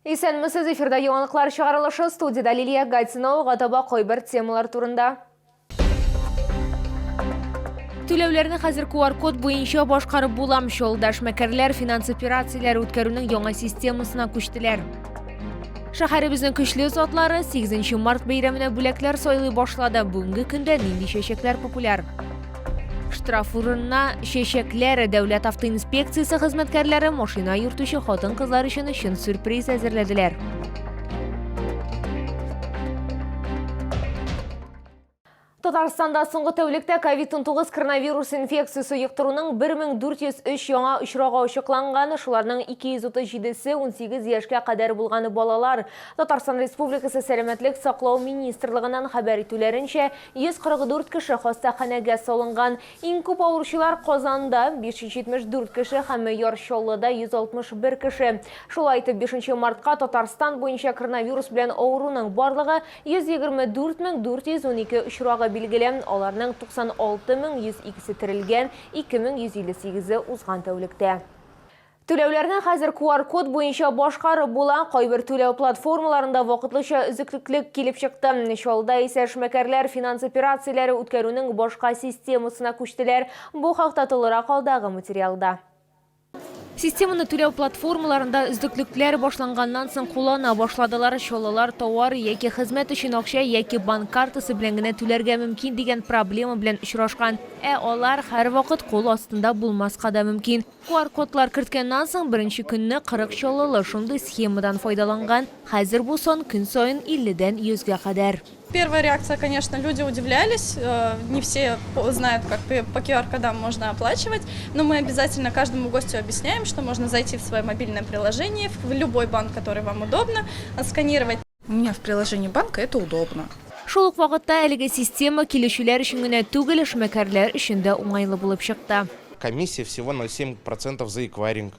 Исәнмесез, эфирда яңалыклар чыгарылышы, студияда Лилия Гатинова, гатаба койбер темалар турында. Түләүләрне хәзер QR-код буенча башкарып булам. Шулдаш мәкәрләр финанс операцияләре үткәрүнең яңа системасына күчтеләр. Шәһәребезнең көчле затлары 8 март бәйрәменә бүләкләр сайлый башлады. Бүгенге көндә нинди чәчәкләр популяр? Штраф урынына чәчәкләр. Дәүләт автоинспекциясе хезмәткәрләре машина йөртүче хатын-кызлар өчен сюрприз әзерләделәр. Татарстанда соңгы тәүлектә COVID-19 коронавирус инфекциясы йоктыруның 1403 яңа очрагы ачыкланган, шуларның 237-се 18 яшькә кадәр булганы балалар. Татарстан Республикасы Сәламәтлек саклау министрлыгыннан хәбәр итүләренчә, 144 кеше хастаханәгә салынган. Иң күп авыручылар Казанда 574 кеше һәм Ярчаллыда 161 кеше. Шулай итеп, 5 мартка Татарстан буенча коронавирус белән авыруның барлыгы 124 412 очрагы билгелән, аларның 96 102-се терелгән, 2158-се узган тәүлектә. Түләүләрне хәзер QR-код буенча башкарып була. Кайбер түләү платформаларында вакытлыча өзеклек килеп чыкты. Шулда исә эшмәкәрләр финанс операцияләре үткәрүнең башка системасына күчтеләр. Бу хакта тулырак алдагы материалда. Системаны түләү платформаларында үзлекләр башланганнан соң куллана башладылар. Шолалар товар яки хезмәт өчен акча яки банк картасы белән генә түләргә мөмкин дигән проблема белән очрашкан. Алар һәр вакыт кул астында булмаска да мөмкин. QR-кодлар керткәннән соң беренче көнне 40 чоллы шундый схемадан файдаланган. Хәзер бу сон көн саен 50-дән 100-гә кадәр. Первая реакция, конечно, люди удивлялись. Не все знают, как по QR-кодам можно оплачивать, но мы обязательно каждому гостю объясняем, что можно зайти в свое мобильное приложение, в любой банк, который вам удобно, отсканировать. У меня в приложении банка это удобно. Шул ук вакытта әлеге система килешүләр өчен генә түгел, эшмәкәрләр өчен дә уңайлы булып чыкты. Комиссия всего 0,7% за эквайринг.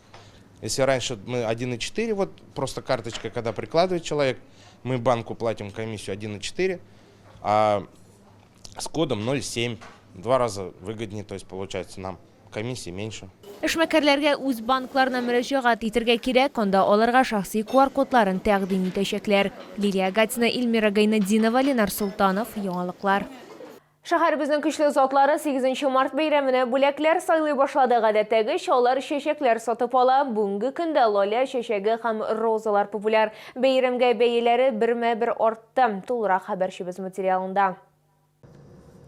Если раньше мы 1,4, вот просто карточка, когда прикладывает человек, мы банку платим комиссию 1,4, а с кодом 0,7. 2 раза выгоднее, то есть получается нам комиссии меньше. Эшмәкәрләргә үз банкларына мөрәҗәгать итәргә кирәк, анда аларга шәхси QR-кодларын тәкъдим итәчәкләр. Лилия Гатина, Эльмира Гайнетдинова, Ленар Султанов, яңалыклар. Шәһәребезнең көчле затлары 8 март бәйрәменә бүләкләр сайлый башлады. Гадәттәгечә алар чәчәкләр сатып ала. Бүгенге көндә лаля чәчәге һәм розалар популяр. Бәйрәмгә бәяләре бермә-бер артты. Тулырак хәбәрчебез материалында.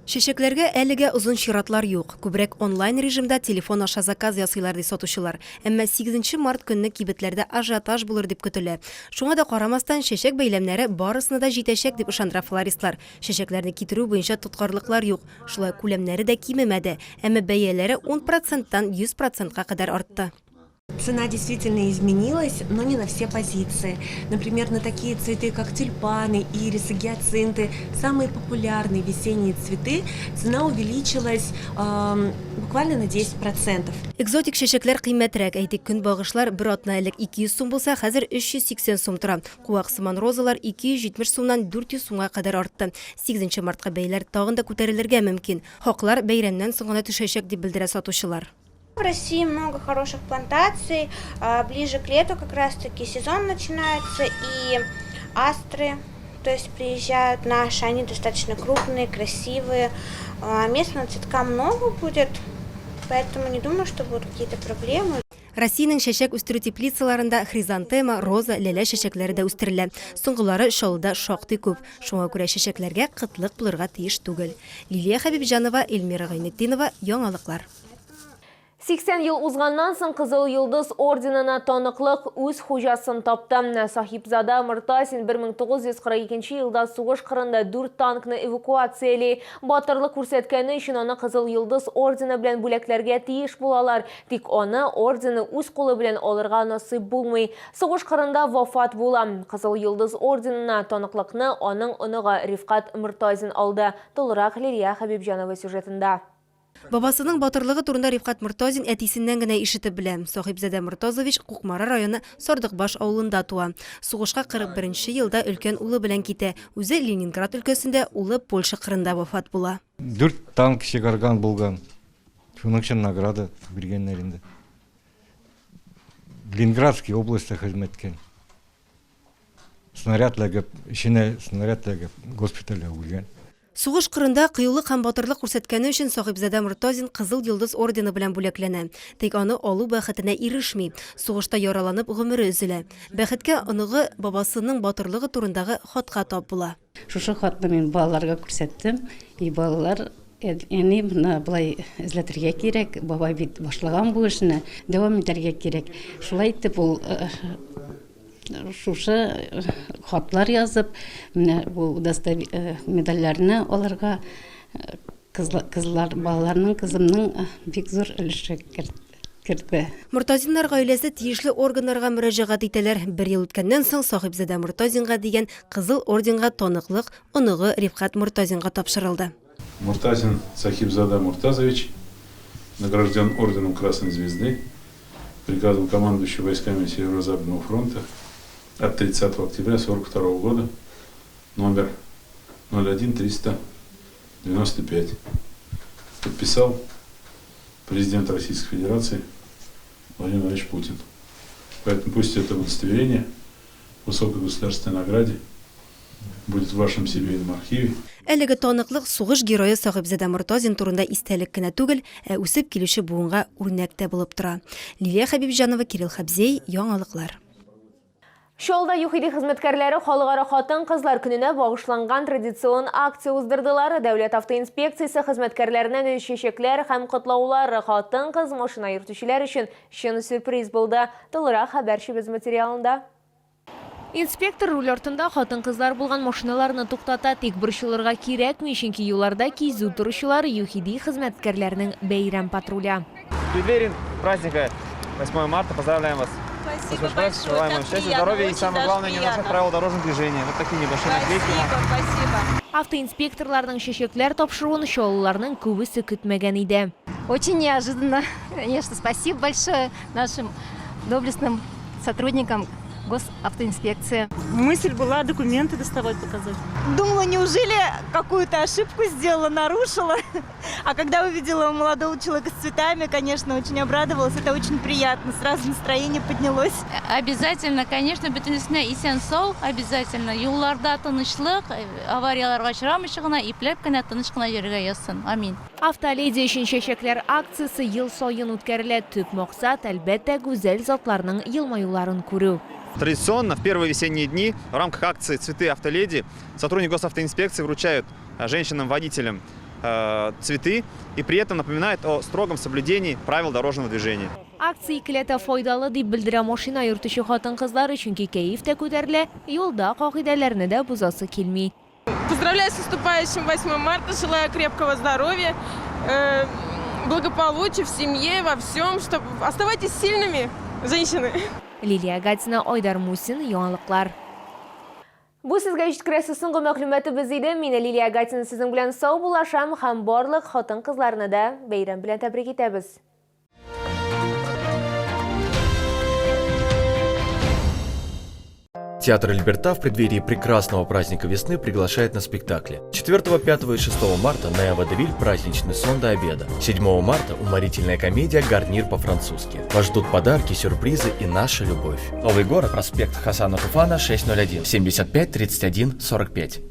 Чәчәкләргә әлегә озын чиратлар юк. Күбрәк онлайн режимда телефон аша заказ ясыйлар ди сатучылар. Әмма 8 март көнне кибетләрдә ажиотаж булыр дип көтелә. Шуңа да карамастан чәчәк бәйләмнәре барысына да җитәчәк дип ышандыра флористлар. Чәчәкләрне китерү буенча тоткарлыклар юк. Шулай күләмнәре дә кимемәде. Әмма бәяләре 10%-тан 100%-ка кадәр артты. Цена действительно изменилась, но не на все позиции. Например, на такие цветы, как тюльпаны, ирисы, гиацинты, самые популярные весенние цветы, цена увеличилась буквально на 10%. Экзотик чәчәкләр кыйммәтрәк, әйтик, көнбагышлар бер атна элек 200 сум булса, хәзер 380 сум тора. Куаксыман розалар 270 сумнан 400 сумга кадәр артты. 8 мартка бәяләр тагын да күтәрелергә мөмкин. Хаклар бәйрәмнән соң гына төшәчәк дип белдерә сатучылар. В России много хороших плантаций, ближе к лету как раз-таки сезон начинается, и астры, то есть приезжают наши, они достаточно крупные, красивые, местного цветка много будет, поэтому не думаю, что будут какие-то проблемы. Россиянең чәчәк үстерү теплицаларында хризантема, роза, ләлә чәчәкләре дә үстерелә. Соңгылары Шаллыда шактый күп. Шуңа күрә чәчәкләргә кытлык булырга тиеш түгел. Лилия Хәбибҗанова, Эльмира Гайнетдинова, яңалыклар. 80 ел узганнан соң Кызыл Йылдыз орденына таныклык үз хуҗасын тапты. Сахипзада Мортазин 1942 елда сугыш кырында 4 танкны эвакуацияле. Батырлык күрсәткәне өчен аны Кызыл Йылдыз ордены белән бүләкләргә тиеш булалар. Тик аны ордены үз кулы белән алырга насыйп булмый. Сугыш кырында вафат була. Кызыл Йылдыз орденына таныклыкны аның оныгы Рифкат Мортазин алды. Тулырак Лилия Хәбибҗанова сюжетында. Бабасының батырлыгы турында Рифкат Мортазин әтисеннән генә ишетеп белә. Сахипзадә Мортазович Кукмара районы Сардыкбаш авылында туа. Сугышка 41 елда өлкән улы белән китә. Үзе Ленинград өлкәсендә, улы Польша кырында вафат була. 4 танк чыгарган булган. Шуның өчен награда биргәннәр инде. Ленинградский областьта хезмәткән. снарядлыгып, ішіне снарядлыгып госпитальға өлген. Сугыш кырында кыюлык һәм батырлык күрсәткәне өчен Сахибзада Муртазин Кызыл йолдыз ордены белән бүләкләнә. Тик аны алу бәхетенә ирешми. Сугышта яраланып гомере өзелә. Бәхеткә оныгы бабасының батырлыгы турындагы хатка тап була. Шушы хатны мин балаларга күрсәттем. И балалар әни моны былай эзләтергә кирәк. Бабай бит башлаган бу эшне, дәвам итәргә кирәк. Шулай итеп ул шушы хатлар язып, менә бу медальләрне аларга кызлар, балаларның, кызымның бик зур өлеше кертте. Муртазиннар гаиләсе тиешле органнарга мөрәҗәгать итәләр. 1 ел үткәннән соң Сахибзада Муртазинга дигән Кызыл орденга таныклык оныгы Рифкат Муртазинга тапшырылды. Муртазин Сахибзада Муртазович награжден орденом Красной Звезды приказом командующего войсками Северо-Западного фронта от 30 октября 1942 года, номер 01395. Подписал президент Российской Федерации Владимир Владимирович Путин. Поэтому пусть это удостоверение высокой государственной награде будет в вашем семейном архиве. Әлеге таныклык сугыш герое Сахибзада Муртазин турында истәлек кенә түгел, үсеп килүче буынга үрнәк тә булып тора. Лилия Хабибҗанова, Кирилл Хабзей, яңалыклар. Шолда ЮХИДИ хезмәткәрләре халыкара хатын-кызлар көненә багышланган традицион акция уздырдылар. Дәүләт автоинспекциясе хезмәткәрләренә чәчәкләр һәм котлаулар хатын-кыз машина йөртүчеләр өчен чын сюрприз булды. Толырак хәбәрчебез материалында. Инспектор руль артында хатын-кызлар булган машиналарны туктата, тик борчылырга кирәкми, чөнки юлларда кизү торучылар ЮХИДИ хезмәткәрләренең бәйрәм патруля. В преддверии праздника 8 марта поздравляем вас. Спасибо большое. Желаем вам счастья, здоровья и самое главное, не нарушать правила дорожного движения. Вот такие небольшие наклейки. Спасибо. Автоинспекторларның чәчәкләр тапшыруын чаллыларның күбесе көтмәгән иде. Очень неожиданно. Конечно, спасибо большое нашим доблестным сотрудникам госавтоинспекции. Мысль была документы доставать, показать. Думала, неужели какую-то ошибку сделала, нарушила? А когда увидела молодого человека с цветами, конечно, очень обрадовалась. Это очень приятно. Сразу настроение поднялось. Обязательно, конечно, бөтенесенә исән сау, обязательно. Юлларда тынычлык, аварияларга очрамыйча гына, ипләп кенә тыныч кына йөрергә язсын. Амин. Автоледи өчен чәчәкләр акциясе ел саен үткәрелә. Төп максат әлбәттә гүзәл затларның елмаюларын күрү. Традиционно в первые весенние дни в рамках акции «Цветы автоледи» сотрудники госавтоинспекции вручают женщинам-водителям цветы и при этом напоминают о строгом соблюдении правил дорожного движения. Акция икеләтә файдалы дип белдерә машина йөртүче хатын-кызлар, чөнки кәеф тә күтәрелә, юлда кагыйдәләрне дә бузасы килми. Поздравляю с наступающим 8 марта, желаю крепкого здоровья, благополучия в семье, во всем, чтобы оставайтесь сильными, женщины. Лилия Гатина, Айдар Мусин, яңалыклар. Бу сезгә җиткерәсе соңгы мәгълүматыбыз иде. Мин Лилия Гатина сезнең белән сау булашам һәм барлык хатын-кызларны да бәйрәм белән тәбрик итәбез. Театр Либерта в преддверии прекрасного праздника весны приглашает на спектакли. 4, 5 и 6 марта на Водевиль праздничный сон до обеда. 7 марта уморительная комедия «Гарнир по-французски». Вас ждут подарки, сюрпризы и наша любовь. Новый город, проспект Хасана Туфана, 601, 75 31 45.